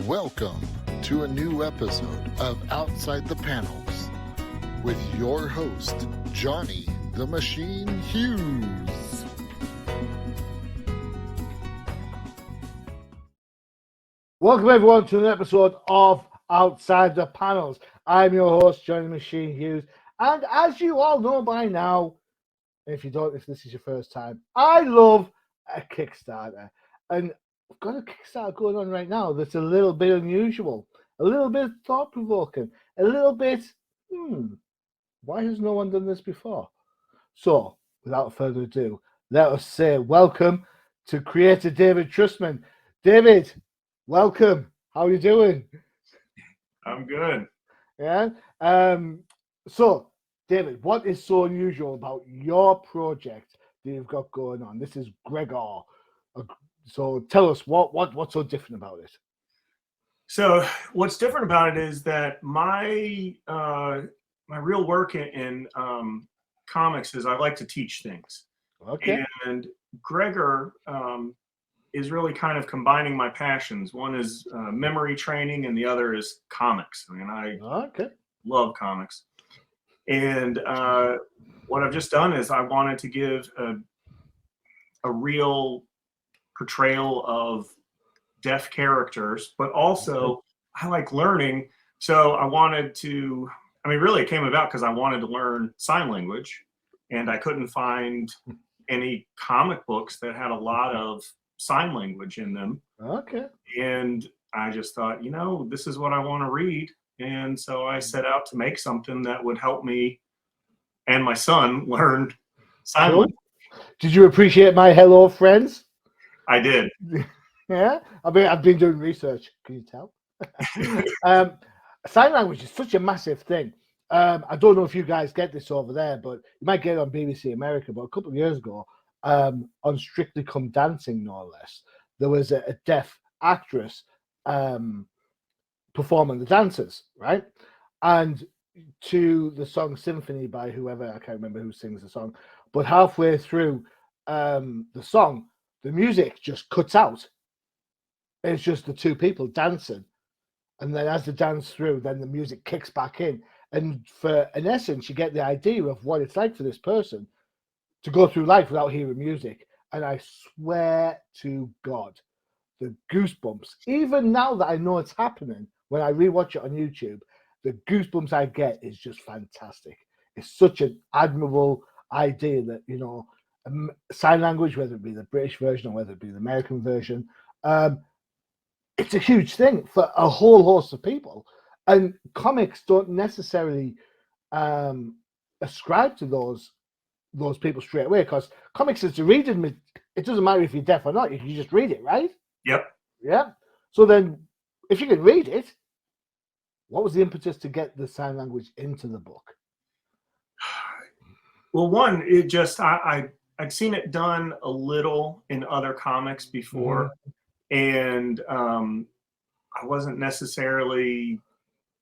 Welcome to a new episode of Outside the Panels with your host, Johnny the Machine Hughes. Welcome everyone to an episode of Outside the Panels. I'm your host, Johnny the Machine Hughes, and as you all know by now, if you don't, if this is your first time, I love a Kickstarter, and I've got a Kickstarter going on right now that's a little bit unusual, a little bit thought-provoking, a little bit, why has no one done this before? So, without further ado, let us say welcome to creator David Trustman. David, welcome. How are you doing? I'm good. Yeah. So, David, what is so unusual about your project that you've got going on? This is Gregor. So, tell us what's so different about it. So, what's different about it is that my real work in comics is I like to teach things. Okay. And Gregor is really kind of combining my passions. One is memory training, and the other is comics. I mean, I love comics. And what I've just done is I wanted to give a real portrayal of deaf characters, but also I like learning. So I wanted to, really it came about because I wanted to learn sign language, and I couldn't find any comic books that had a lot of sign language in them. Okay. And I just thought, this is what I want to read. And so I set out to make something that would help me and my son learn sign language. Did you appreciate my hello friends? I did. Yeah, I've been doing research. Can you tell? Sign language is such a massive thing. I don't know if you guys get this over there, but you might get it on BBC America. But a couple of years ago, on Strictly Come Dancing, no less, there was a deaf actress performing the dancers, right? And to the song Symphony by whoever, I can't remember who sings the song, but halfway through the song, the music just cuts out. It's just the two people dancing. And then as they dance through, then the music kicks back in. And in essence, you get the idea of what it's like for this person to go through life without hearing music. And I swear to God, the goosebumps, even now that I know it's happening, when I rewatch it on YouTube, the goosebumps I get is just fantastic. It's such an admirable idea that, sign language, whether it be the British version or whether it be the American version, it's a huge thing for a whole host of people. And comics don't necessarily ascribe to those people straight away, because comics is to read it. It doesn't matter if you're deaf or not. You can just read it, right? Yep. Yeah. So then, if you can read it, what was the impetus to get the sign language into the book? Well, one, it just I'd seen it done a little in other comics before, and I wasn't necessarily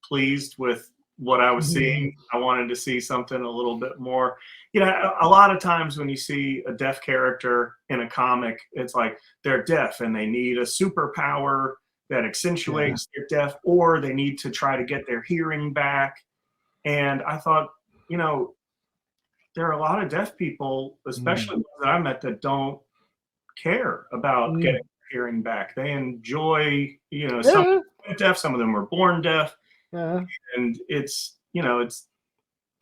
pleased with what I was seeing. I wanted to see something a little bit more. A lot of times when you see a deaf character in a comic, it's like they're deaf and they need a superpower that accentuates their deaf, or they need to try to get their hearing back. And I thought, there are a lot of deaf people, especially ones that I met, that don't care about getting their hearing back. They enjoy, some are deaf, some of them were born deaf, and it's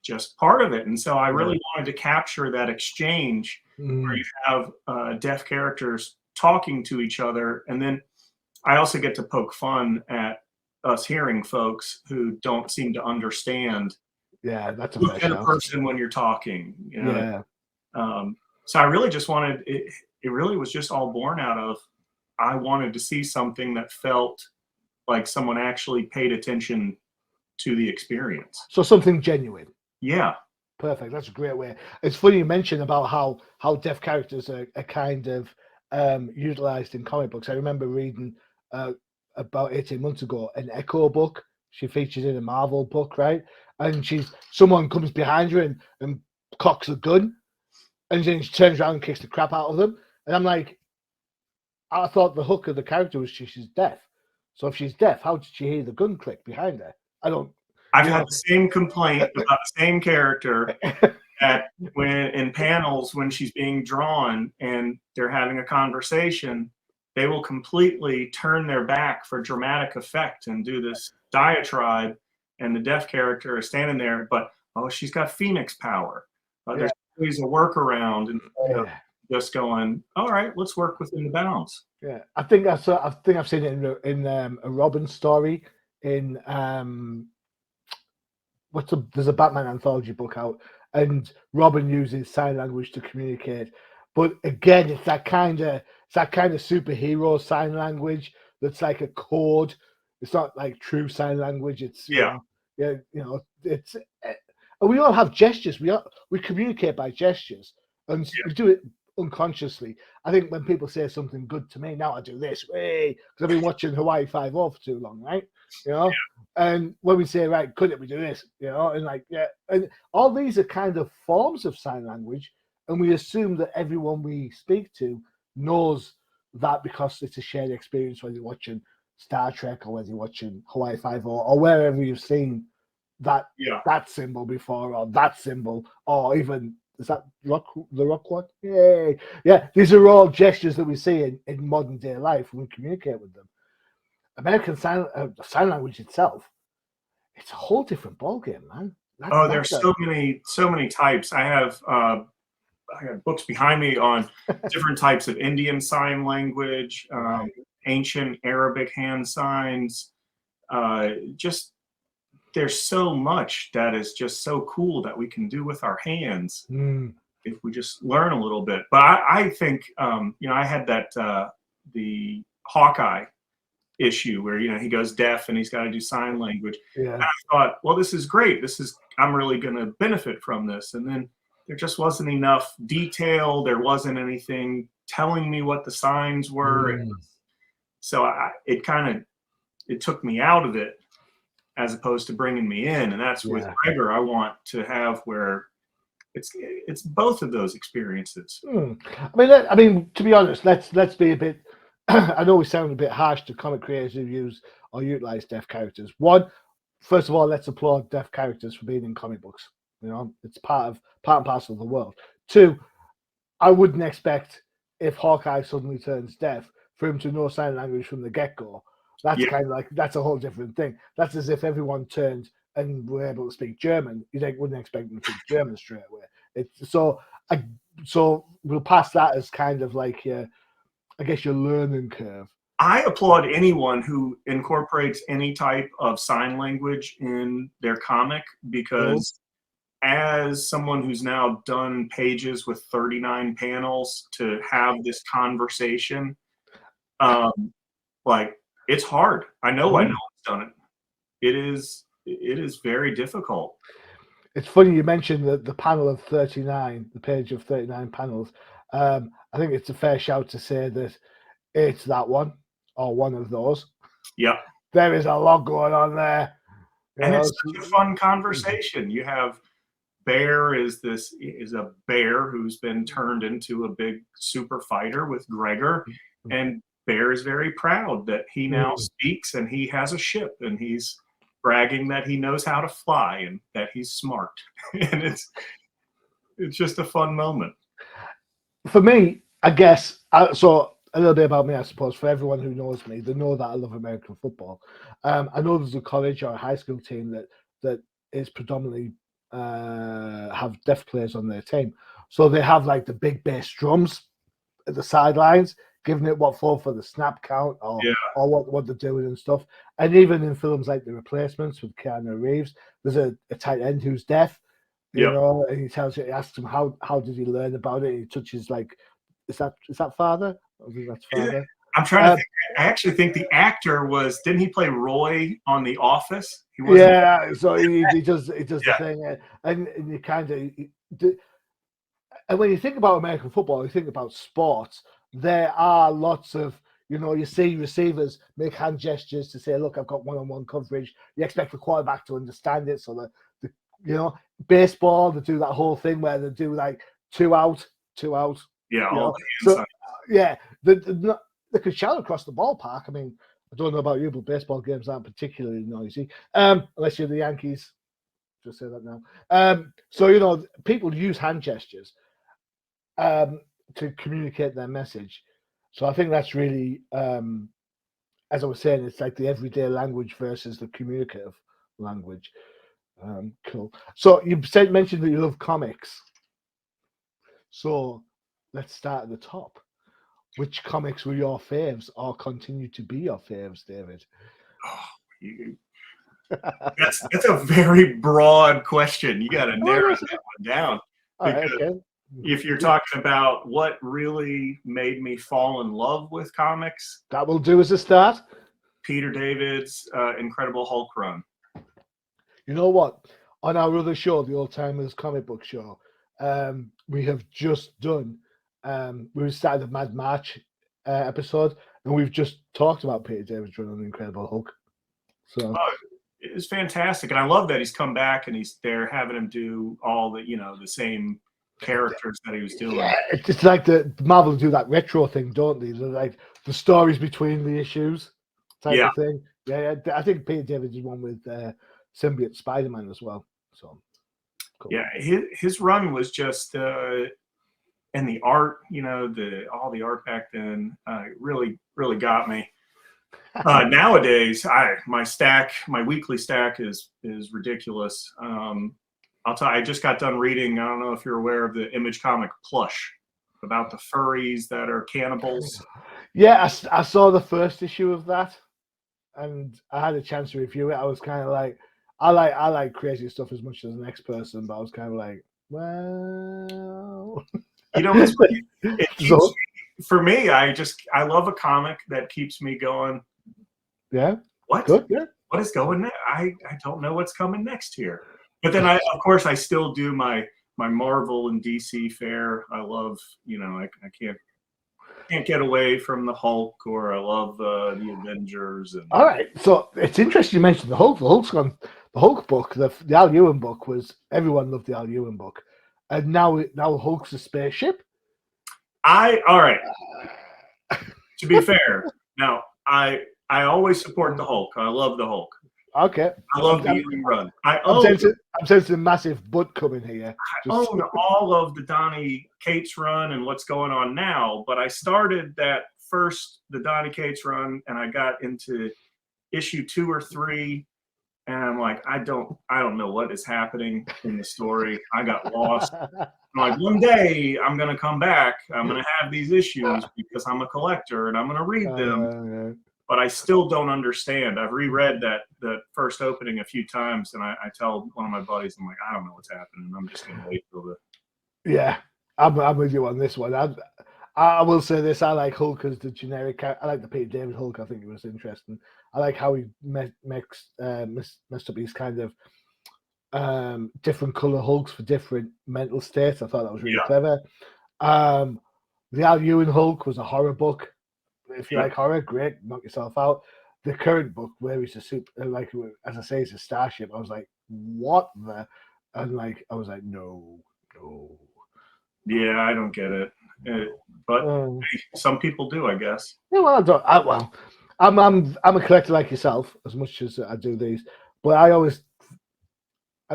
just part of it. And so I really wanted to capture that exchange where you have deaf characters talking to each other, and then I also get to poke fun at us hearing folks who don't seem to understand. Yeah, that's a look at a person when you're talking. So I really just wanted it. It really was just all born out of, I wanted to see something that felt like someone actually paid attention to the experience. So something genuine. Yeah. Perfect. That's a great way. It's funny you mentioned about how deaf characters are kind of utilized in comic books. I remember reading about 18 months ago an Echo book. She featured in a Marvel book, right? And someone comes behind her and cocks a gun, and then she turns around and kicks the crap out of them. And I'm like, I thought the hook of the character was she's deaf. So if she's deaf, how did she hear the gun click behind her? I don't. I've had the same complaint about the same character that when in panels, when she's being drawn and they're having a conversation, they will completely turn their back for dramatic effect and do this diatribe, and the deaf character is standing there, but she's got Phoenix power. There's always a workaround, and just going, all right, let's work within the bounds. Yeah, I think I've seen it in a Robin story in there's a Batman anthology book out, and Robin uses sign language to communicate. But again, it's that kind of superhero sign language that's like a code. It's not like true sign language. It's it's and we all have gestures. We communicate by gestures, and we do it unconsciously. I think when people say something good to me, now I do this, because I've been watching Hawaii Five-0 for too long, right? And when we say, right, couldn't we do this? And and all these are kind of forms of sign language, and we assume that everyone we speak to knows that because it's a shared experience, whether you're watching Star Trek or whether you're watching Hawaii Five-0 or wherever you've seen that symbol before, or that symbol, or even is that the rock one? Yay! Yeah, these are all gestures that we see in modern day life when we communicate with them. American sign language itself, it's a whole different ballgame, man. There's so many types. I have books behind me on different types of Indian sign language, ancient Arabic hand signs. There's so much that is just so cool that we can do with our hands if we just learn a little bit. But I think, I had that, the Hawkeye issue where, he goes deaf and he's got to do sign language. Yeah. And I thought, well, this is great. I'm really going to benefit from this. And then there just wasn't enough detail. There wasn't anything telling me what the signs were. So it took me out of it, as opposed to bringing me in. And that's with Gregor, I want to have where it's both of those experiences. I mean, to be honest, let's be a bit. I know we sound a bit harsh to comic creators who use or utilize deaf characters. First of all, let's applaud deaf characters for being in comic books. It's part and parcel of the world. Two, I wouldn't expect if Hawkeye suddenly turns deaf for him to know sign language from the get-go. That's kind of like, that's a whole different thing. That's as if everyone turned and were able to speak German. You wouldn't expect them to speak German straight away. So we'll pass that as kind of like your learning curve. I applaud anyone who incorporates any type of sign language in their comic, because as someone who's now done pages with 39 panels, to have this conversation, it's hard. I know it's done it. It is very difficult. It's funny you mentioned the panel of 39, the page of 39 panels. I think it's a fair shout to say that it's that one or one of those. Yeah. There is a lot going on there. And it's such a fun conversation. You have Bear is a bear who's been turned into a big super fighter with Gregor, and Bear is very proud that he now speaks and he has a ship, and he's bragging that he knows how to fly and that he's smart. And it's just a fun moment. For me, I guess, so a little bit about me, I suppose, for everyone who knows me, they know that I love American football. I know there's a college or a high school team that is predominantly have deaf players on their team. So they have like the big bass drums at the sidelines, giving it what for the snap count or what they're doing and stuff. And even in films like The Replacements with Keanu Reeves, there's a tight end who's deaf, and he asks him how did he learn about it. He touches like, is that father? I think that's father. I'm trying to think. I actually think the actor didn't he play Roy on The Office? So he does the thing, and you kind of. And when you think about American football, you think about sports. There are lots of, you see receivers make hand gestures to say, "Look, I've got one-on-one coverage." You expect the quarterback to understand it, so baseball, they do that whole thing where they do like two out. Yeah, they can shout across the ballpark. I mean, I don't know about you, but baseball games aren't particularly noisy, unless you're the Yankees. Just say that now. So people use hand gestures to communicate their message. So I think that's really, as I was saying, it's like the everyday language versus the communicative language. Cool. So you mentioned that you love comics. So let's start at the top. Which comics were your faves or continue to be your faves, David? That's a very broad question. You got to narrow that one down. Because okay. If you're talking about what really made me fall in love with comics, that will do as a start. Peter David's Incredible Hulk run. You know what? On our other show, the Old Timers Comic Book Show, we have just done. We started the Mad March episode, and we've just talked about Peter David's run on the Incredible Hulk. So it's fantastic, and I love that he's come back and they're having him do all the the same characters that he was doing. Yeah, it's like the Marvel do that retro thing, don't they? They're like the stories between the issues type of thing. Yeah, I think Peter David did one with Symbiote Spider-Man as well. So cool. Yeah, his run was just and the art, all the art back then really got me. Nowadays, my weekly stack is ridiculous. I'll tell you, I just got done reading, I don't know if you're aware of the Image comic Plush about the furries that are cannibals. Yeah, I saw the first issue of that, and I had a chance to review it. I was kind of like, I like crazy stuff as much as the next person, but I was kind of like, well, It's for me, I love a comic that keeps me going. Yeah. What? Good. Yeah. What is going next? I don't know what's coming next here. But then of course I still do my Marvel and DC fare. I love, I can't get away from the Hulk, or I love the Avengers. And all right, so it's interesting you mentioned the Hulk. The Hulk book, the Al Ewing book was everyone loved the Al Ewing book, and now Hulk's a spaceship. All right. To be fair, now I always support the Hulk. I love the Hulk. Okay. I love the Ewing run. I'm sensing a massive butt coming here. I own all of the Donny Cates run and what's going on now, but I started the Donny Cates run, and I got into issue 2 or 3, and I'm like, I don't know what is happening in the story. I got lost. I'm like, one day I'm gonna come back. I'm gonna have these issues because I'm a collector and I'm gonna read them. But I still don't understand. I've reread the first opening a few times, and I tell one of my buddies, I'm like, I don't know what's happening. I'm just gonna wait till the. Yeah, I'm with you on this one. I will say this: I like Hulk as the generic. I like the Peter David Hulk. I think it was interesting. I like how he messed up his kind of different color Hulks for different mental states. I thought that was really clever. The Al Ewing Hulk was a horror book. If you like horror, great, knock yourself out. The current book, where he's a super, like as I say, he's a starship. I was like, what the? And I was like, no. Yeah, I don't get it, but some people do, I guess. Yeah, well, I don't. I'm a collector like yourself, as much as I do these, but I always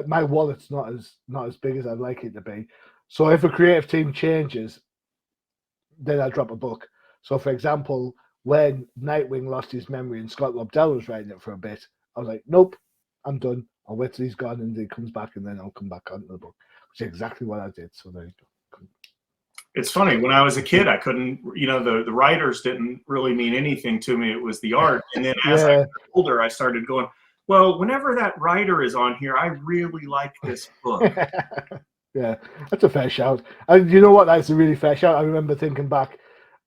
my wallet's not as big as I'd like it to be. So if a creative team changes, then I drop a book. So, for example, when Nightwing lost his memory and Scott Lobdell was writing it for a bit, I was like, nope, I'm done. I'll wait till he's gone and he comes back, and then I'll come back onto the book, which is exactly what I did. So there you go. It's funny. When I was a kid, I couldn't, the writers didn't really mean anything to me. It was the art. And then as I got older, I started going, well, whenever that writer is on here, I really like this book. Yeah, that's a fair shout. And you know what? That's a really fair shout. I remember thinking back,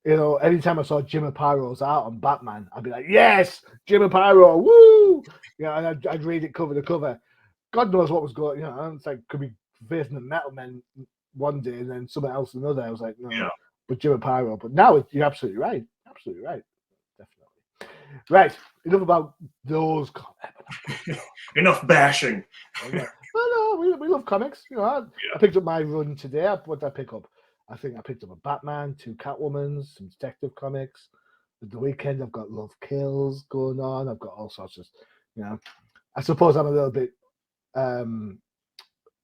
anytime I saw Jim Apato's art on Batman, I'd be like, yes, Jim Aparo, woo! And I'd read it cover to cover. God knows what was going on. It's like, could be facing the Metal Men one day and then something else another. I was like, no, but Jim Aparo. But now you're absolutely right. Absolutely right. Definitely. Right. Enough about those comics. Enough bashing. No, we love comics. I picked up my run today. What did I pick up? I think I picked up a Batman, 2 Catwomans, some Detective Comics, the weekend. I've got Love Kills going on. I've got all sorts of, I suppose I'm a little bit,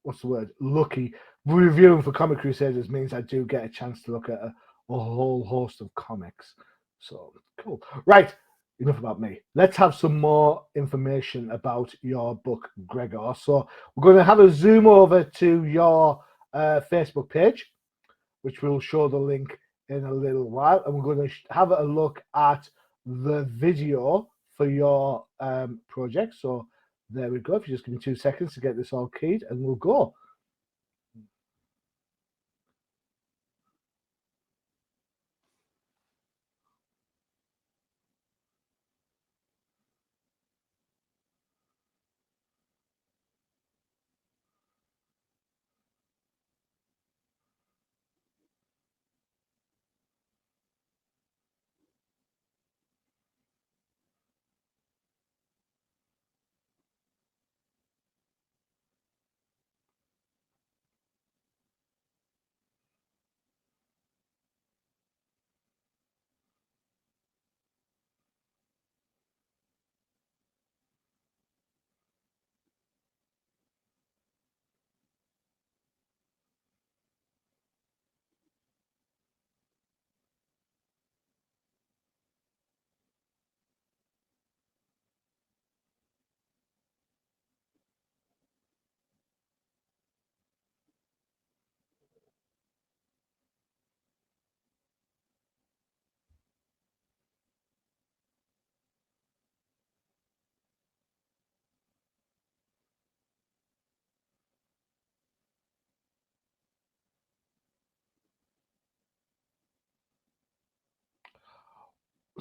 what's the word? Lucky. Reviewing for Comic Crusaders means I do get a chance to look at a whole host of comics. So cool. Right. Enough about me. Let's have some more information about your book, Gregor. So we're going to have a zoom over to your Facebook page, which we'll show the link in a little while, and we're going to have a look at the video for your project. So there we go. If you just give me 2 seconds to get this all keyed, and we'll go.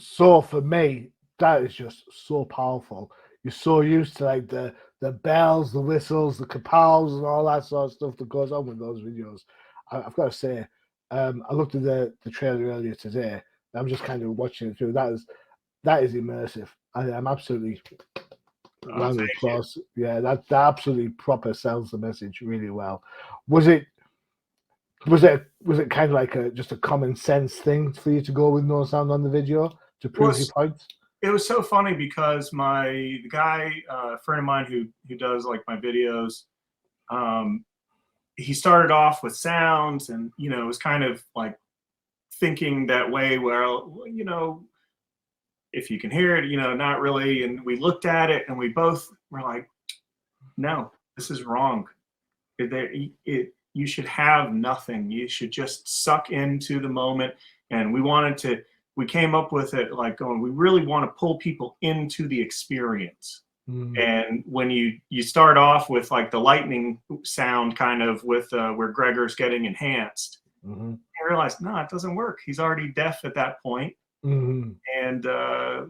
So for me, that is just so powerful. You're so used to like the bells, the whistles, the kapows, and all that sort of stuff that goes on with those videos. I've got to say, I looked at the trailer earlier today. I'm just kind of watching it through. That is immersive. I'm absolutely round of applause. Yeah, that absolutely proper sells the message really well. Was it kind of like just a common sense thing for you to go with no sound on the video to prove your point? It was so funny because the guy, a friend of mine who does like my videos, he started off with sounds, and it was kind of like thinking that way, well, if you can hear it, not really. And we looked at it and we both were like, no, this is wrong. You should have nothing. You should just suck into the moment. And we came up with it like going, we really want to pull people into the experience. And when you start off with like the lightning sound kind of with where Gregor's getting enhanced, I realized, no, it doesn't work. He's already deaf at that point. And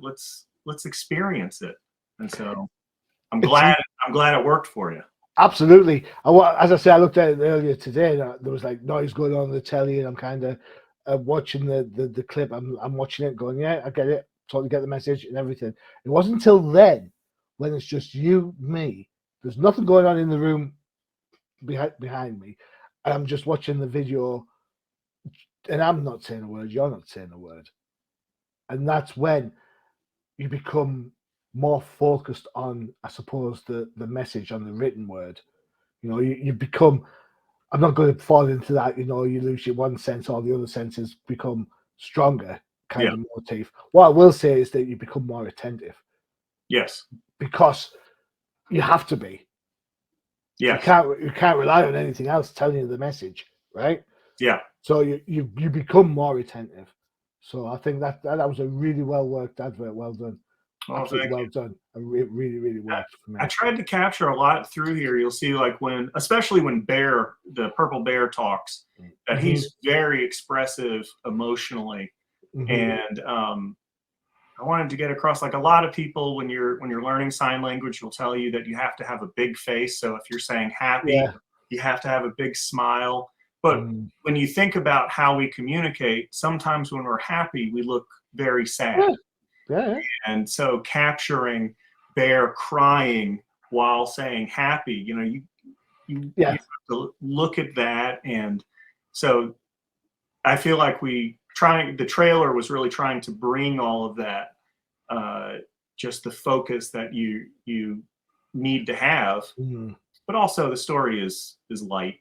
let's experience it. And so I'm glad it worked for you. Absolutely. As I said, I looked at it earlier today. There was like noise going on the telly, and I'm kind of watching the clip. I'm watching it, going, yeah, I get it, totally get the message and everything. It wasn't until then, when it's just you, me. There's nothing going on in the room behind me, and I'm just watching the video, and I'm not saying a word. You're not saying a word, and that's when you become more focused on, I suppose, the message on the written word. You become, I'm not going to fall into that, you lose your one sense, all the other senses become stronger kind of motif. What I will say is that you become more attentive. Yes. Because you have to be. Yes. You can't rely on anything else telling you the message, right? Yeah. So you become more attentive. So I think that was a really well worked advert. Well done. Absolutely well done. It really worked for me. I tried to capture a lot through here. You'll see, like especially when the purple bear talks, that he's very expressive emotionally, and I wanted to get across, like, a lot of people when you're learning sign language will tell you that you have to have a big face. So if you're saying happy, you have to have a big smile. But when you think about how we communicate, sometimes when we're happy, we look very sad. Yeah. And so capturing Bear crying while saying happy, you have to look at that. And so I feel like we the trailer was really trying to bring all of that, just the focus that you need to have, but also the story is light,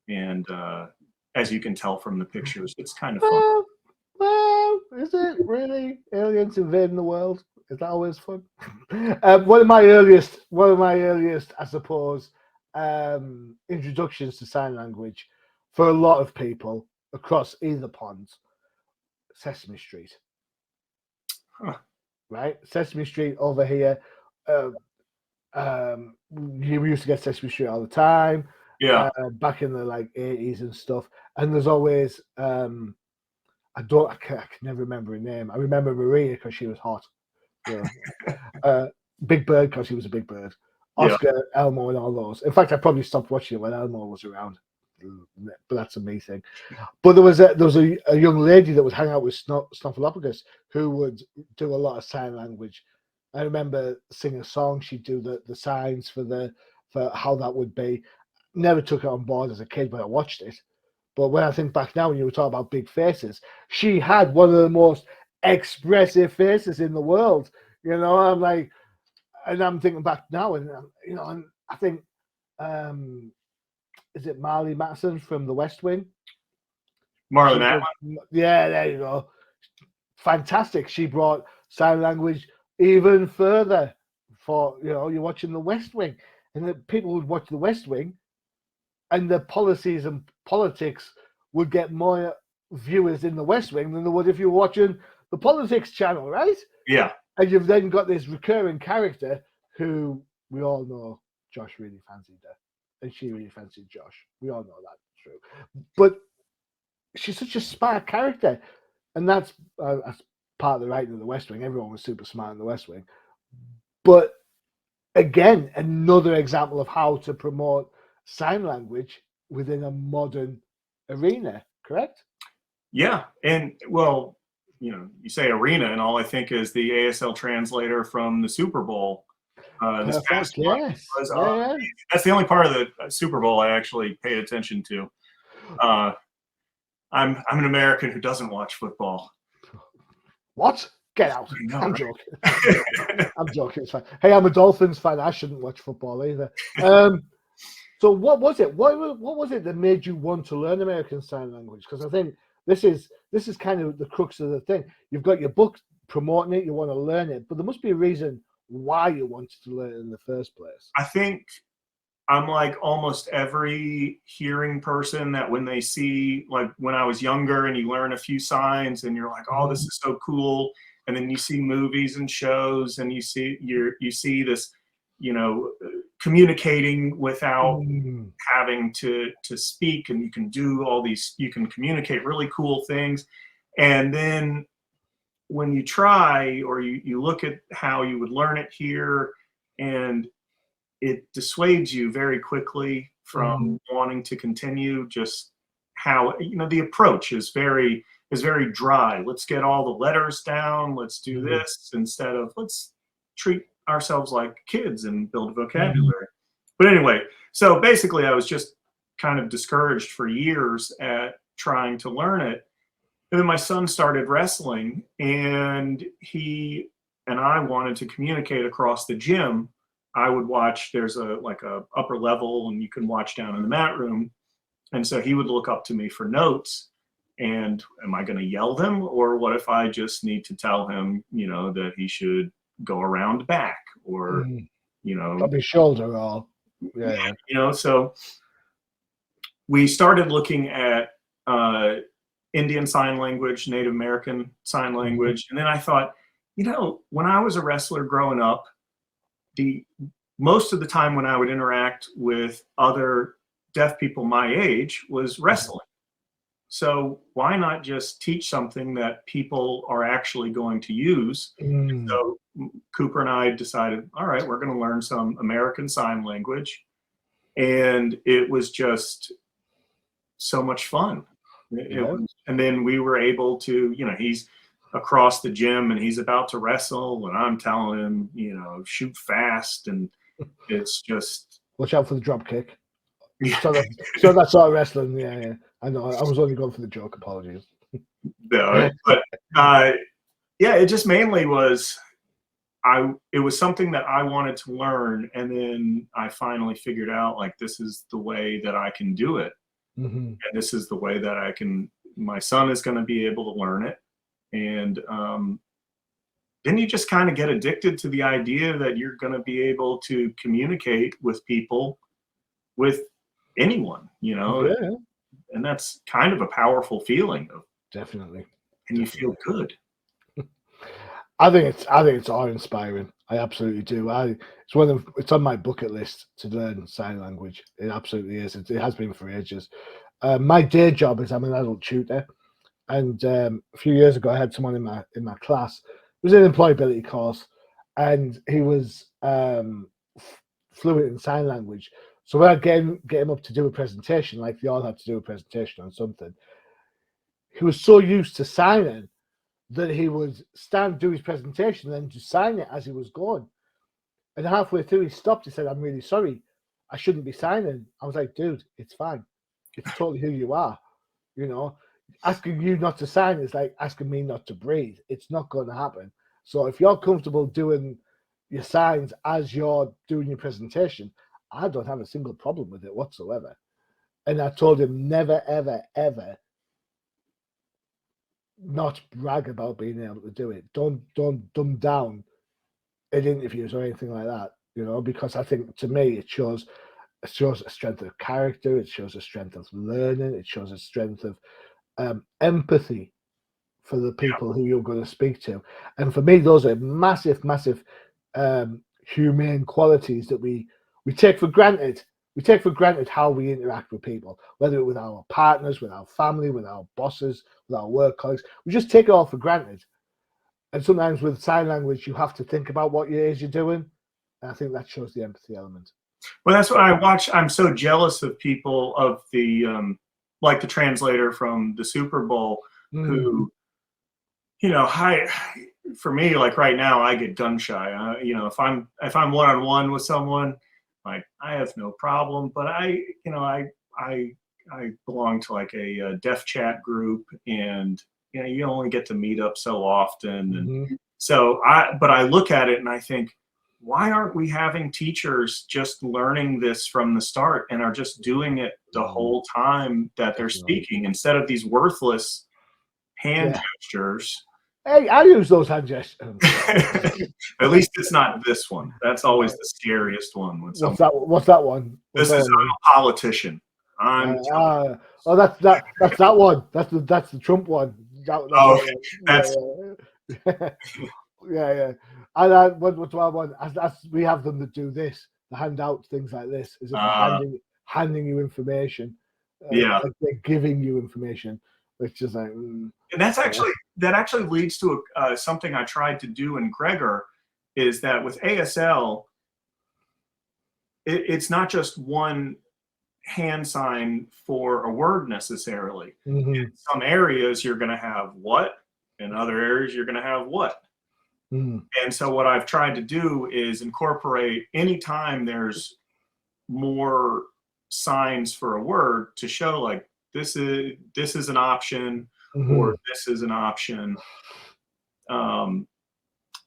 and as you can tell from the pictures, it's kind of fun. Well, is it really? Aliens invading the world? Is that always fun? One of my earliest, I suppose, introductions to sign language for a lot of people across either ponds, Sesame Street. Huh. Right? Sesame Street over here. We used to get Sesame Street all the time. Yeah. Back in the like 80s and stuff. And there's always I can never remember her name. I remember Maria because she was hot. You know. Big Bird because he was a big bird. Oscar, yeah. Elmo, and all those. In fact, I probably stopped watching it when Elmo was around. But that's a me thing. But there was a young lady that would hang out with Snuffleupagus who would do a lot of sign language. I remember singing a song. She'd do the signs for how that would be. Never took it on board as a kid, but I watched it. But when I think back now, when you were talking about big faces, she had one of the most expressive faces in the world. You know, I'm like, and I'm thinking back now, and you know, and I think, is it Marley Mattson from The West Wing? Marley Mattson. Yeah, there you go. Fantastic. She brought sign language even further. For you're watching The West Wing, and the people would watch The West Wing, and the policies and politics would get more viewers in The West Wing than they would if you were watching the politics channel, right? Yeah. And you've then got this recurring character who we all know Josh really fancied her, and she really fancied Josh. We all know that's true. But she's such a smart character, and that's part of the writing of The West Wing. Everyone was super smart in The West Wing. But again, another example of how to promote sign language within a modern arena, correct? Yeah, and well, you say arena, and all I think is the ASL translator from the Super Bowl. This past month was, that's the only part of the Super Bowl I actually paid attention to. I'm an American who doesn't watch football. What? Get out! I'm joking. I'm joking. It's fine. Hey, I'm a Dolphins fan. I shouldn't watch football either. So what was it? What was it that made you want to learn American Sign Language? Because I think this is kind of the crux of the thing. You've got your book promoting it, you want to learn it, but there must be a reason why you wanted to learn it in the first place. I think I'm like almost every hearing person that when they see, like when I was younger and you learn a few signs and you're like, oh, this is so cool. And then you see movies and shows and you see this, communicating without having to speak, and you can do all these, you can communicate really cool things. And then when you try, or you look at how you would learn it here, and it dissuades you very quickly from wanting to continue. Just how, the approach is very dry. Let's get all the letters down. Let's do this instead of let's treat ourselves like kids and build a vocabulary. But anyway, so basically I was just kind of discouraged for years at trying to learn it. And then my son started wrestling, and he and I wanted to communicate across the gym. I would watch, there's a upper level and you can watch down in the mat room. And so he would look up to me for notes, and am I going to yell them, or what if I just need to tell him, that he should go around back, or, Up his shoulder, or so we started looking at Indian Sign Language, Native American Sign Language. And then I thought, when I was a wrestler growing up, most of the time when I would interact with other deaf people my age was wrestling. So why not just teach something that people are actually going to use? So Cooper and I decided, all right, we're going to learn some American Sign Language. And it was just so much fun. And then we were able to, he's across the gym and he's about to wrestle, and I'm telling him, shoot fast, and it's just watch out for the drop kick. So that's sort of wrestling. Yeah. I know. I was only going for the joke. Apologies. No, but yeah, it just mainly was it was something that I wanted to learn, and then I finally figured out like this is the way that I can do it, and this is the way that my son is going to be able to learn it, and then you just kind of get addicted to the idea that you're going to be able to communicate with people, with anyone, Yeah, and that's kind of a powerful feeling definitely. and you feel good. I think it's awe-inspiring. I absolutely do. It's on my bucket list to learn sign language. It absolutely is. It has been for ages. My day job is I'm an adult tutor, and a few years ago I had someone in my class. It was an employability course, and he was fluent in sign language. So when I get him up to do a presentation, like they all had to do a presentation on something, he was so used to signing that he would do his presentation and then just sign it as he was going. And halfway through, he stopped. He said, "I'm really sorry. I shouldn't be signing." I was like, "Dude, it's fine. It's totally who you are. Asking you not to sign is like asking me not to breathe. It's not going to happen. So if you're comfortable doing your signs as you're doing your presentation, I don't have a single problem with it whatsoever." And I told him never, ever, ever not brag about being able to do it. Don't dumb down in interviews or anything like that, because I think to me it shows a strength of character, it shows a strength of learning, it shows a strength of empathy for the people who you're going to speak to. And for me, those are massive, massive humane qualities that we take for granted. We take for granted how we interact with people, whether it's with our partners, with our family, with our bosses, with our work colleagues. We just take it all for granted. And sometimes with sign language, you have to think about what it is you're doing. And I think that shows the empathy element. Well, that's what I watch. I'm so jealous of people of the, like the translator from the Super Bowl, who, for me, like right now, I get gun shy. If I'm one-on-one with someone, like I have no problem, but I belong to like a deaf chat group, and you only get to meet up so often, and so I look at it and I think, why aren't we having teachers just learning this from the start and are just doing it the whole time that they're speaking instead of these worthless hand gestures? Hey, I use those hand gestures. At least it's not this one. That's always the scariest one. What's that one? I'm a politician. that's that one. That's the Trump one. Yeah. And what do I want? As we have them that do this, they hand out things like this, as if they're handing you information. Like they're giving you information, which is like. And that actually leads to something I tried to do in Gregor, is that with ASL, it's not just one hand sign for a word necessarily. In some areas you're going to have what, in other areas you're going to have what. And so what I've tried to do is incorporate anytime there's more signs for a word to show like this is an option or this is an option,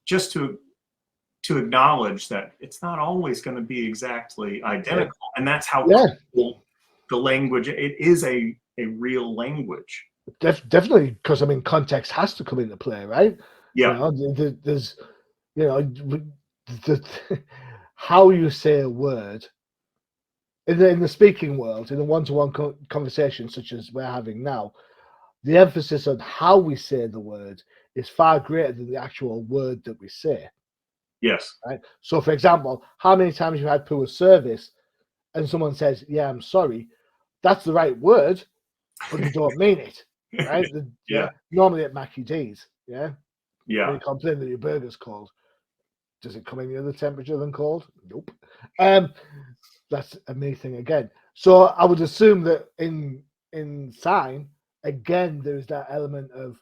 just to acknowledge that it's not always going to be exactly identical, and that's how cool the language. It is a real language. Definitely, because context has to come into play, right? Yeah. There's how you say a word in the speaking world, in a one-to-one conversation such as we're having now. The emphasis on how we say the word is far greater than the actual word that we say. Yes. Right. So, for example, how many times you've had poor service, and someone says, "Yeah, I'm sorry," that's the right word, but you don't mean it, right? Normally at Mackie D's, When you complain that your burger's cold, does it come any other temperature than cold? Nope. That's a me thing again. So I would assume that in sign, again, there's that element of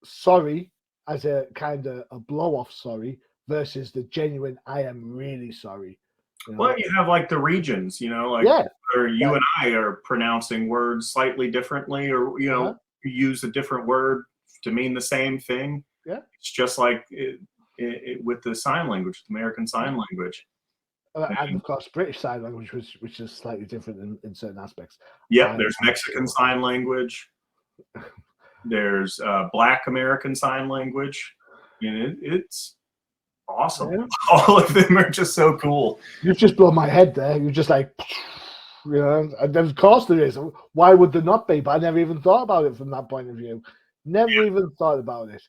sorry as a kind of a blow-off sorry versus the genuine I am really sorry. Well, you have like the regions, where you and I are pronouncing words slightly differently, or use a different word to mean the same thing. Yeah. It's just like with the sign language, American Sign Language. And of course, British Sign Language, which is slightly different in certain aspects. Yep, there's Mexican Sign Language. There's Black American Sign Language. And it's awesome. Yeah. All of them are just so cool. You've just blown my head there. You're just like, and of course there is. Why would there not be? But I never even thought about it from that point of view. Never even thought about it.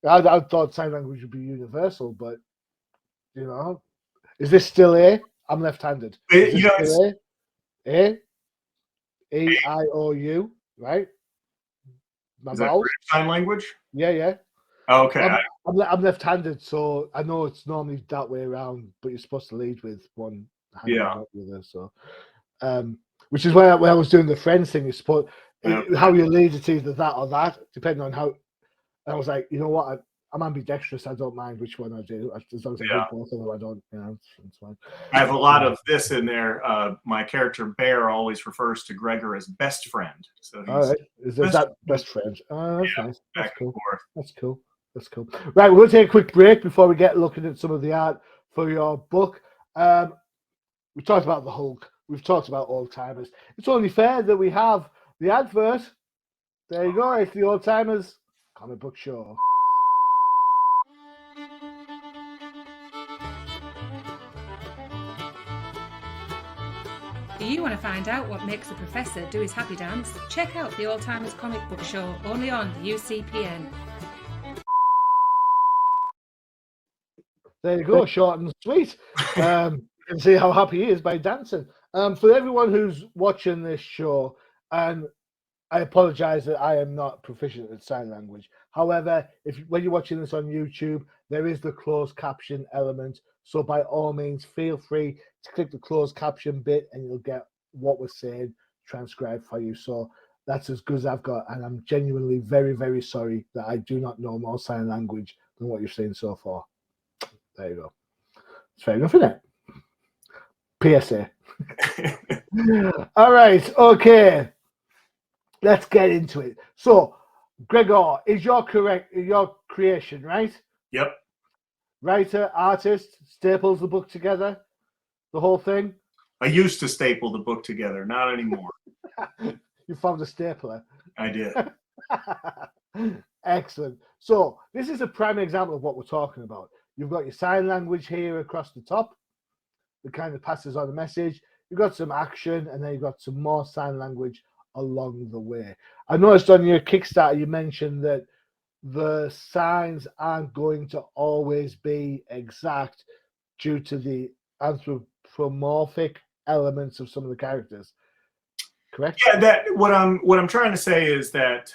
I thought sign language would be universal, but is this still A? I'm left-handed. Is this still A? E-I-O-U, right? My Is that vowels. British Sign Language? Yeah. Okay. I'm left-handed, so I know it's normally that way around, but you're supposed to lead with one hand, not the other. So, which is where I was doing the friends thing. You suppose how you lead, it's either that or that, depending on how. I was like, you know what, I'm ambidextrous. I don't mind which one I do, as long as I do both of them. I don't, it's fine. I have a lot of this in there. My character Bear always refers to Gregor as best friend. So he's all right, is that best friend? Oh, that's nice. That's cool. That's cool. Right, we're going to take a quick break before we get looking at some of the art for your book. We talked about the Hulk. We've talked about old timers. It's only fair that we have the advert. There you go. It's the Old Timers Comic Book Show. Do you want to find out what makes a professor do his happy dance? Check out the Old Timers Comic Book Show, only on the UCPN. There you go, short and sweet. You can see how happy he is by dancing. For everyone who's watching this show, and I apologize that I am not proficient at sign language. However, when you're watching this on YouTube, there is the closed caption element. So by all means, feel free to click the closed caption bit and you'll get what we're saying transcribed for you. So that's as good as I've got. And I'm genuinely very, very sorry that I do not know more sign language than what you've seen so far. There you go. It's fair enough, isn't it? PSA. All right. Okay. Let's get into it. So, Gregor, is your creation, right? Yep. Writer, artist, staples the book together, the whole thing? I used to staple the book together, not anymore. You found a stapler. I did. Excellent. So, this is a prime example of what we're talking about. You've got your sign language here across the top that kind of passes on a message. You've got some action, and then you've got some more sign language along the way. I noticed on your Kickstarter you mentioned that the signs aren't going to always be exact due to the anthropomorphic elements of some of the characters. Correct? Yeah, that what I'm trying to say is that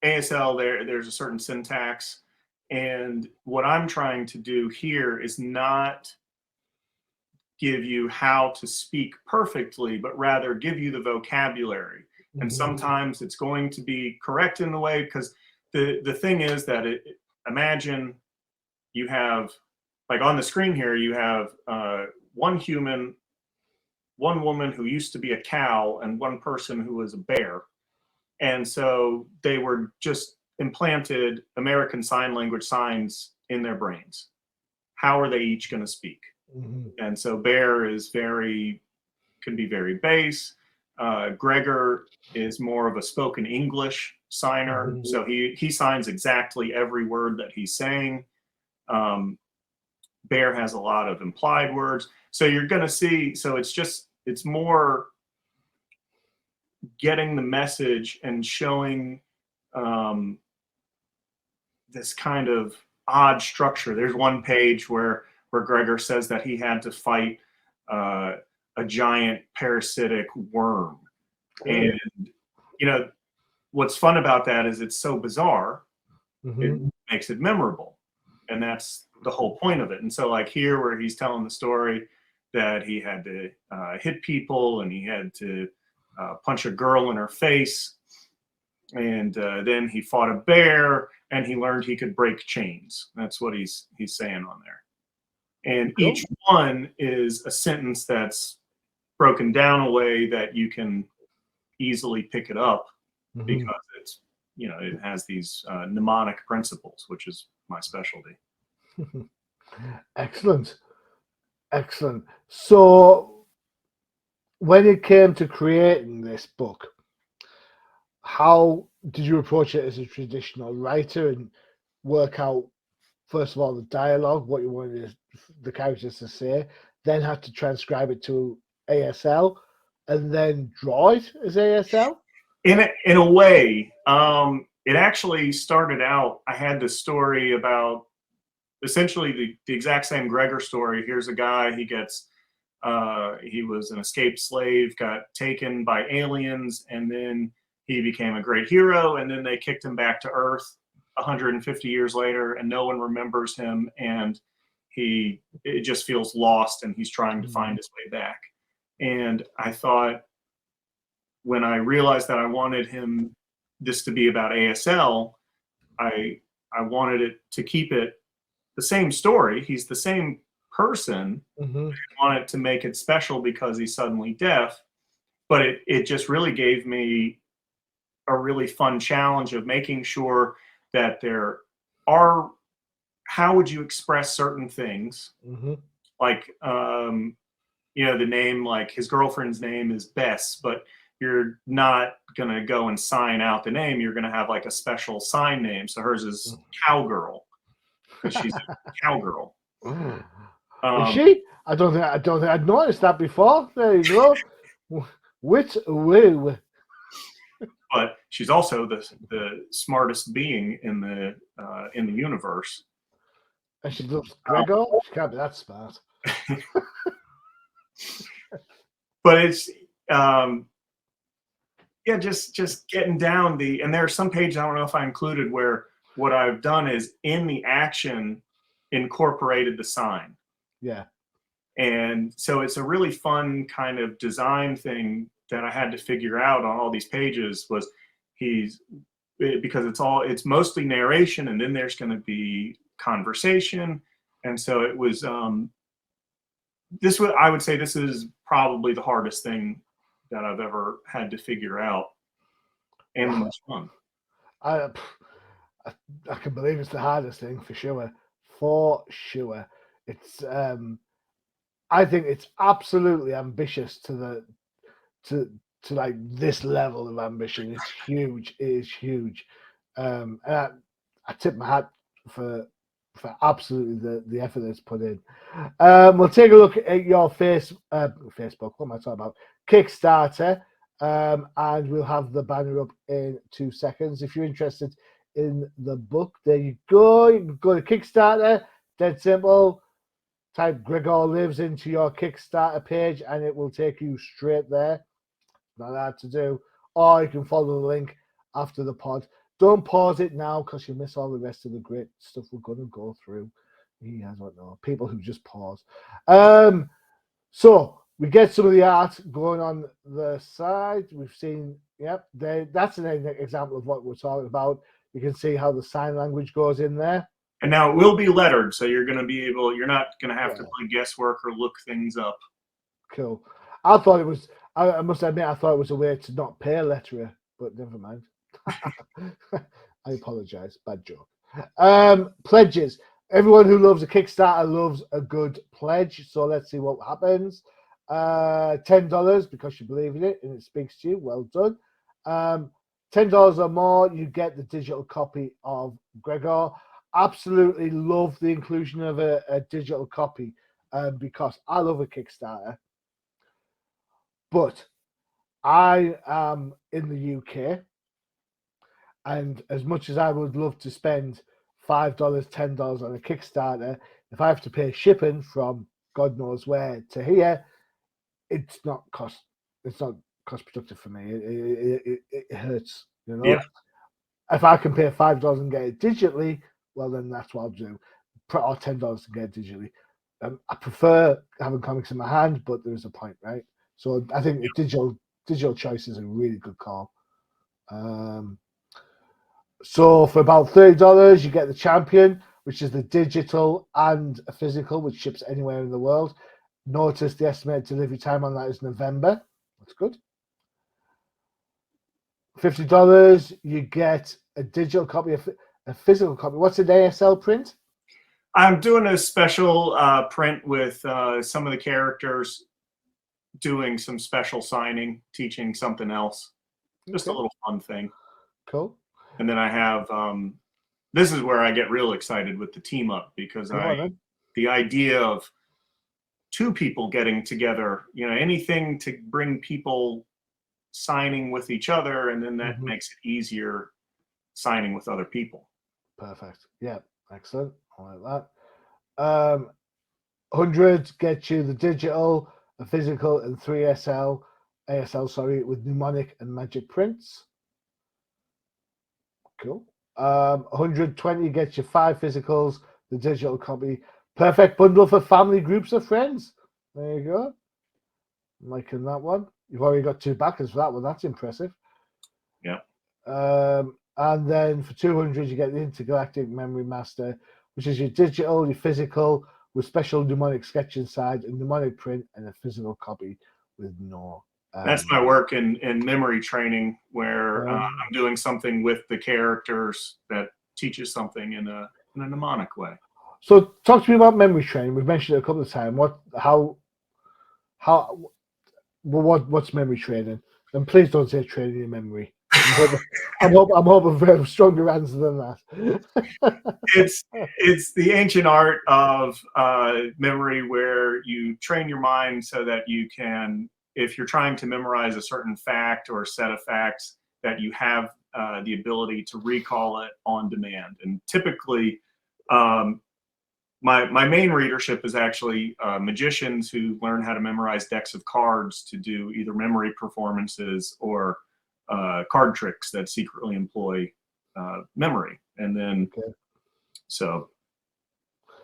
ASL there's a certain syntax, and what I'm trying to do here is not give you how to speak perfectly, but rather give you the vocabulary. Mm-hmm. And sometimes it's going to be correct in the way, because the thing is that imagine you have, like on the screen here, you have one human, one woman who used to be a cow, and one person who was a bear. And so they were just implanted American Sign Language signs in their brains. How are they each going to speak? Mm-hmm. And so Bear can be very base. Gregor is more of a spoken English signer. Mm-hmm. So he signs exactly every word that he's saying. Bear has a lot of implied words. So you're going to see, so it's more getting the message and showing this kind of odd structure. There's one page where Gregor says that he had to fight a giant parasitic worm. And, what's fun about that is it's so bizarre, mm-hmm. It makes it memorable. And that's the whole point of it. And so like here where he's telling the story that he had to hit people, and he had to punch a girl in her face. And then he fought a bear, and he learned he could break chains. That's what he's saying on there. And cool. Each one is a sentence that's broken down a way that you can easily pick it up because it's, it has these mnemonic principles, which is my specialty. Excellent. Excellent. So when it came to creating this book, how did you approach it as a traditional writer and work out, first of all, the dialogue, what you wanted the characters to say, then have to transcribe it to ASL, and then draw it as ASL? In a way, it actually started out, I had this story about essentially the exact same Gregor story. Here's a guy, he was an escaped slave, got taken by aliens, and then he became a great hero, and then they kicked him back to Earth 150 years later, and no one remembers him, and it just feels lost, and he's trying to find his way back. And I thought, when I realized that I wanted this to be about ASL, I wanted it to keep it the same story. He's the same person. I wanted to make it special because he's suddenly deaf, but it just really gave me a really fun challenge of making sure that there are, how would you express certain things? Like, the name, like his girlfriend's name is Bess, but you're not going to go and sign out the name. You're going to have like a special sign name. So hers is Cowgirl, because she's a cowgirl. Is she? I don't think I'd noticed that before. There you go. Wit woo. But she's also the smartest being in the universe. And she loves Gregor. She can't be that smart. But it's just getting down and there are some pages, I don't know if I included, where what I've done is in the action incorporated the sign. Yeah. And so it's a really fun kind of design thing that I had to figure out on all these pages, was because it's mostly narration, and then there's going to be conversation. And so it was, I would say this is probably the hardest thing that I've ever had to figure out, and the most fun. I can believe it's the hardest thing, for sure. For sure. It's I think it's absolutely ambitious to like this level of ambition. It's huge. It is huge. And I tip my hat for absolutely the effort that's put in. We'll take a look at your Facebook. What am I talking about? Kickstarter. And we'll have the banner up in 2 seconds. If you're interested in the book, there you go. You can go to Kickstarter. Dead simple. Type Gregor Lives into your Kickstarter page, and it will take you straight there. Not hard to do. Or you can follow the link after the pod. Don't pause it now, because you'll miss all the rest of the great stuff we're going to go through. I don't know. People who just pause. So we get some of the art going on the side. We've seen, that's an example of what we're talking about. You can see how the sign language goes in there. And now it will be lettered, so you're not going to have to play guesswork or look things up. Cool. I thought it was, I must admit, I thought it was a way to not pay a letterer, but never mind. I apologize. Bad joke. Pledges. Everyone who loves a Kickstarter loves a good pledge. So let's see what happens. $10 because you believe in it and it speaks to you. Well done. $10 or more, you get the digital copy of Gregor. Absolutely love the inclusion of a digital copy because I love a Kickstarter. But I am in the UK, and as much as I would love to spend $5, $10 on a Kickstarter, if I have to pay shipping from God knows where to here, it's not cost productive for me. It hurts, you know. Yeah. If I can pay $5 and get it digitally, well then that's what I'll do. Or $10 to get it digitally. I prefer having comics in my hand, but there's a point, right? So I think the digital choice is a really good call. So for about $30, you get the Champion, which is the digital and a physical, which ships anywhere in the world. Notice the estimated delivery time on that is November. That's good. $50, you get a digital copy, a physical copy. What's an ASL print? I'm doing a special print with some of the characters doing some special signing, teaching something else. Just a little fun thing. Cool. And then I have, this is where I get real excited with the team up, because the idea of two people getting together, you know, anything to bring people signing with each other, and then that makes it easier signing with other people. Perfect. Yeah, excellent. I like that. 100 gets you the digital, a physical, and 3 ASL, sorry, with mnemonic and magic prints. Cool. 120 gets you 5 physicals, the digital copy. Perfect bundle for family, groups of friends. There you go. I'm liking that one. You've already got 2 backers for that one. That's impressive. Yeah. And then for 200, you get the Intergalactic Memory Master, which is your digital, your physical, with special mnemonic sketch inside, a mnemonic print, and a physical copy with no. That's my work in memory training, where I'm doing something with the characters that teaches something in a mnemonic way. So talk to me about memory training. We've mentioned it a couple of times. What's memory training? And please don't say training your memory. I'm hoping for a stronger answer than that. It's the ancient art of memory, where you train your mind so that you can, if you're trying to memorize a certain fact or a set of facts, that you have the ability to recall it on demand. And typically, my main readership is actually magicians who learn how to memorize decks of cards to do either memory performances or card tricks that secretly employ memory. And then, so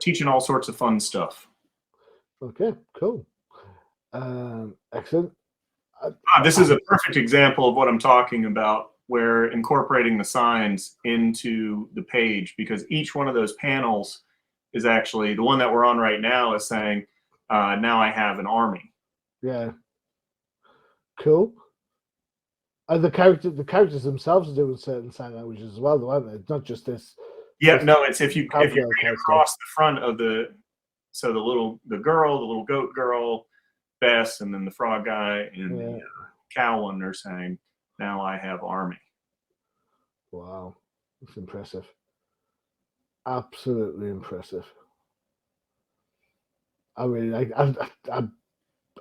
teaching all sorts of fun stuff. Okay, cool. Excellent. This is a perfect example of what I'm talking about, where incorporating the signs into the page, because each one of those panels is actually, the one that we're on right now is saying, now I have an army. Yeah. Cool. And the characters themselves are doing certain sign languages as well, though, aren't they? It's not just this. Yeah, no, it's if you read across the front of the girl, the little goat girl, Bess, and then the frog guy and the cow one, they're saying, now I have army. Wow, that's impressive. Absolutely impressive. I mean, I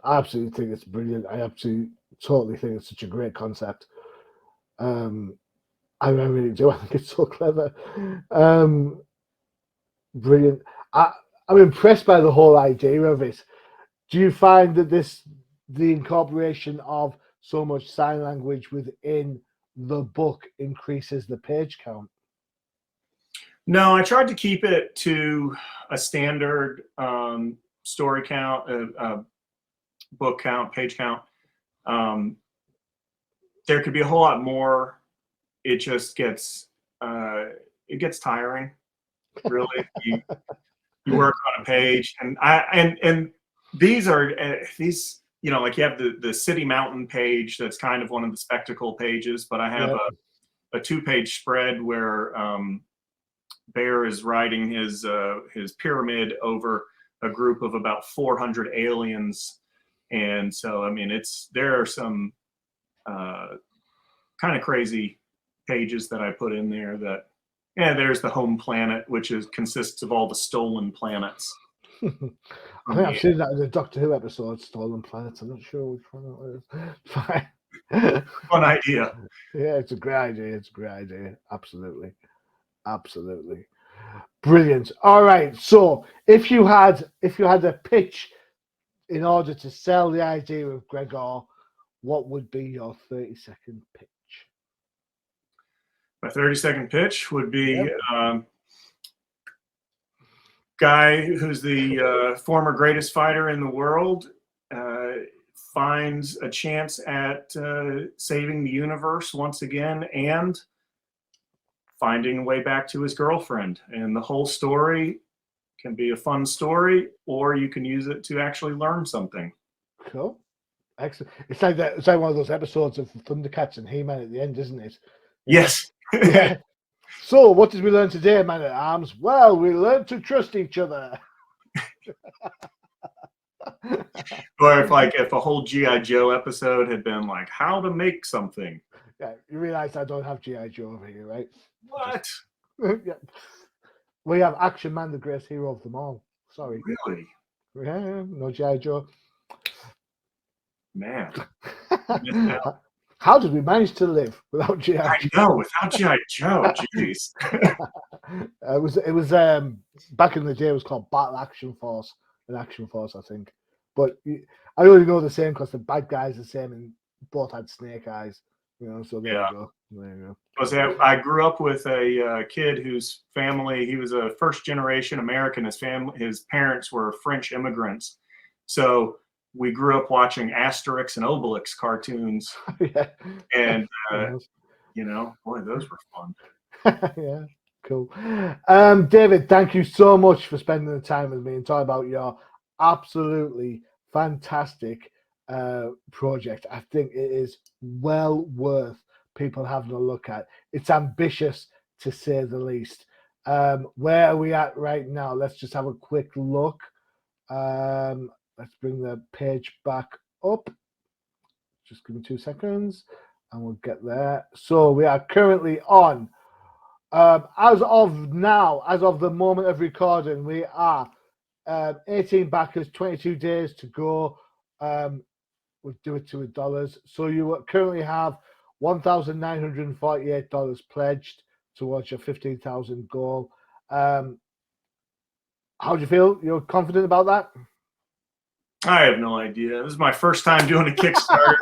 absolutely think it's brilliant. I absolutely totally think it's such a great concept. I really do. I think it's so clever. Brilliant. I'm impressed by the whole idea of it. Do you find that the incorporation of so much sign language within the book increases the page count? No, I tried to keep it to a standard story count, book count, page count. There could be a whole lot more. It just gets tiring. Really, you work on a page, and these are you know, like you have the City Mountain page that's kind of one of the spectacle pages, but I have a 2-page spread where Bear is riding his pyramid over a group of about 400 aliens, and so I mean, there are some kind of crazy pages that I put in there. That there's the home planet, which consists of all the stolen planets. I think I've seen that in the Doctor Who episode, Stolen Planets. I'm not sure which one it was. Fine. Fun idea. Yeah, it's a great idea. It's a great idea. Absolutely. Absolutely. Brilliant. All right. So if you had a pitch in order to sell the idea of Gregor, what would be your 30-second pitch? My 30-second pitch would be guy who's the former greatest fighter in the world, finds a chance at saving the universe once again and finding a way back to his girlfriend. And the whole story can be a fun story, or you can use it to actually learn something. Cool. Excellent. It's like that. It's like one of those episodes of Thundercats and He-Man at the end, isn't it? Yes. Yeah. So, what did we learn today, Man at Arms? Well, we learned to trust each other. Or if a whole G.I. Joe episode had been like how to make something. Yeah, you realize I don't have G.I. Joe over here, right? What? Yeah. We have Action Man, the greatest hero of them all. Sorry. Really? Yeah, no G.I. Joe. Man. How did we manage to live without G.I. I Joe? know, without G.I. Joe, jeez. It was back in the day. It was called Battle Action Force, an Action Force, I think. But I only know the same because the bad guys are the same, and both had snake eyes. So there you go. There you go. I grew up with a kid whose family, he was a first-generation American. His parents were French immigrants, so we grew up watching Asterix and Obelix cartoons. Yeah. And boy, those were fun. Yeah, cool. David, thank you so much for spending the time with me and talking about your absolutely fantastic project. I think it is well worth people having a look at. It's ambitious, to say the least. Where are we at right now? Let's just have a quick look. Let's bring the page back up. Just give me 2 seconds and we'll get there. So we are currently on, as of now, as of the moment of recording, we are 18 backers, 22 days to go. We'll do it to $1. So you currently have $1,948 pledged towards your 15,000 goal. How do you feel? You're confident about that? I have no idea. This is my first time doing a Kickstarter.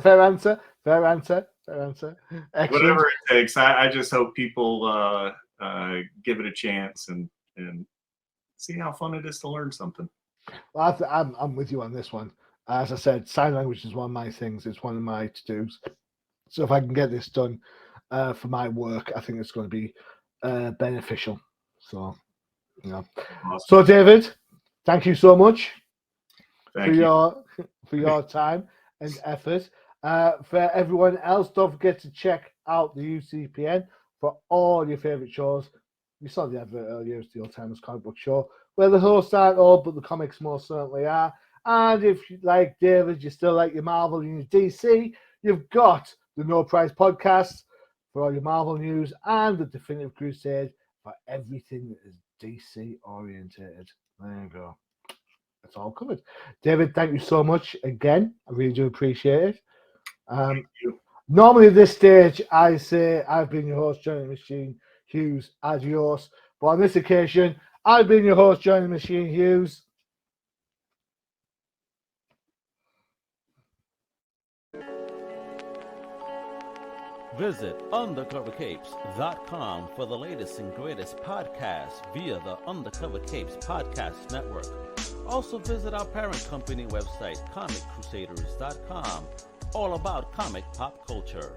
Fair answer. Fair answer. Fair answer. Excellent. Whatever it takes. I just hope people give it a chance and see how fun it is to learn something. Well, I'm with you on this one. As I said, sign language is one of my things. It's one of my to-dos. So if I can get this done for my work, I think it's going to be beneficial. So, Awesome. So, David, thank you so much for your time and effort. For everyone else, don't forget to check out the UCPN for all your favorite shows. You saw the advert earlier. It's the Old Timers Comic Book Show, where the hosts aren't all, but the comics most certainly are. And if you like David, you still like your Marvel and your DC, you've got the No Price Podcast for all your Marvel news and the Definitive Crusade for everything that is DC orientated. There you go. It's all covered. David, thank you so much again. I really do appreciate it. Thank you. Normally at this stage, I say I've been your host, Johnny the Machine Hughes, adios. But on this occasion, I've been your host, Johnny the Machine Hughes. Visit undercovercapes.com for the latest and greatest podcasts via the Undercover Capes Podcast Network. Also visit our parent company website, comiccrusaders.shop, all about comic pop culture.